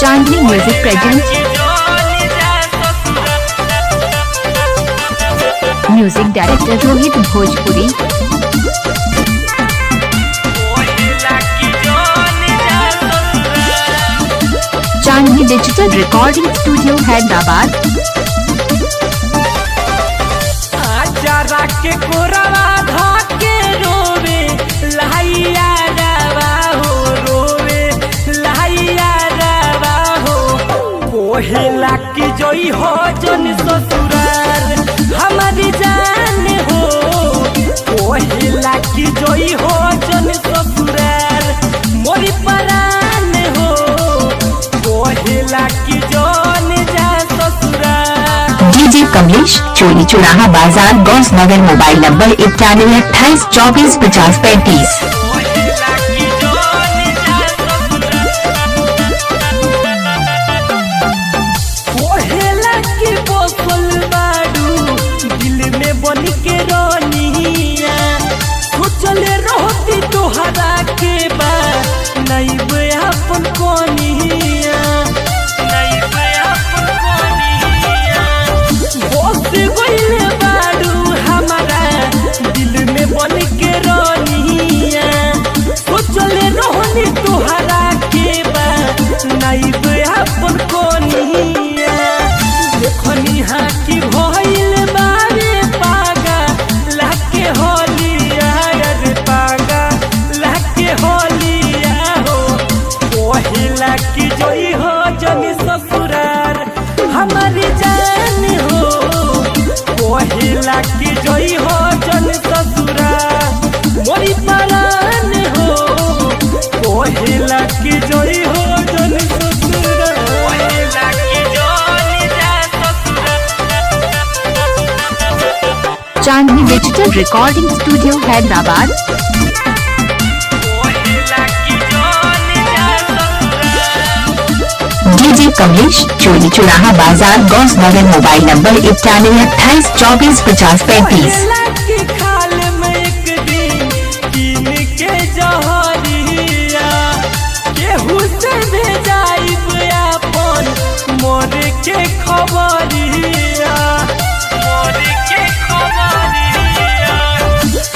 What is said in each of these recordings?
चांदनी music present. Music director Rohit Bhojpuri. Chandni digital recording studio Hyderabad. के कोरवा धाके रोवे लहैया रवा हो, रोवे लहैया रवा हो। कोहेला की जोई हो जन ससुरार हमारी जान हो। कोहेला की जोई हो जन ससुरार मोरी परान हो। कोहेला की जोन जा ससुरार। डीजे कमलेश, चोरी चौराहा बाजार, गौस नगर। Mobile number 9128245035। कोहेला की बोतल बाडू दिल में बन के रोनिया। सोचले रहती तोहरा के बा नहीं बे अपन कोनिया, नहीं बे अपन कोनिया। बोस गइले बाडू हमारा दिल में बन के रोनिया। सोचले रहनी तोहरा के बा नहीं बे अपन कोनिया। देखनी हाँ की भइल बारे पागा लाके होलिया रे पागा लाके होलिया हो। कोहिला की जोई हो जनी ससुरार हमारी जान हो। कोहिला की जोई हो जनी ससुरार मोरी परान हो। कोहिला की जोई हो जनी ससुरार। कोहिला की जोई जा ससुरार। चांदनी डिजिटल रिकॉर्डिंग स्टूडियो हैदराबाद। कोहिला की जोई जा ससुरार। डीजे कमलेश, चोरी चौराहा बाजार, गौस नगर। Mobile number 9128245035। कोहिला की खाल में एक दिन कीन के जहरिया केहू से भेजाइब अपन मोर के खबरिया, मोर के खबरिया।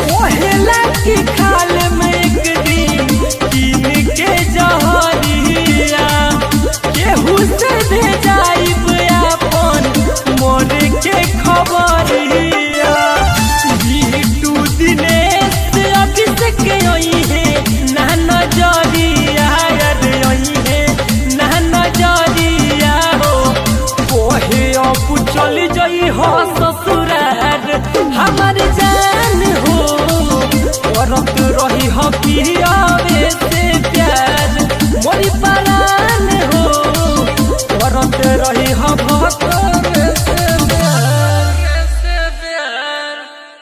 कोहिला की खाल में एक दिन कीन के जहरिया केहू से भेजाइब अपन मोर के खबरिया। बिटू दिनेश अभिषेक आई है ना नजरिया रे आई है ना नजरिया हो। कोहे अब चल जाई हो ससुरार हमार जान हो। करत रही हो पियावे से प्यार मोरी परान हो। करत रही हो भक्तवे से प्यार।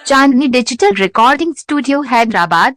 चांदनी डिजिटल रिकॉर्डिंग स्टूडियो हैदराबाद।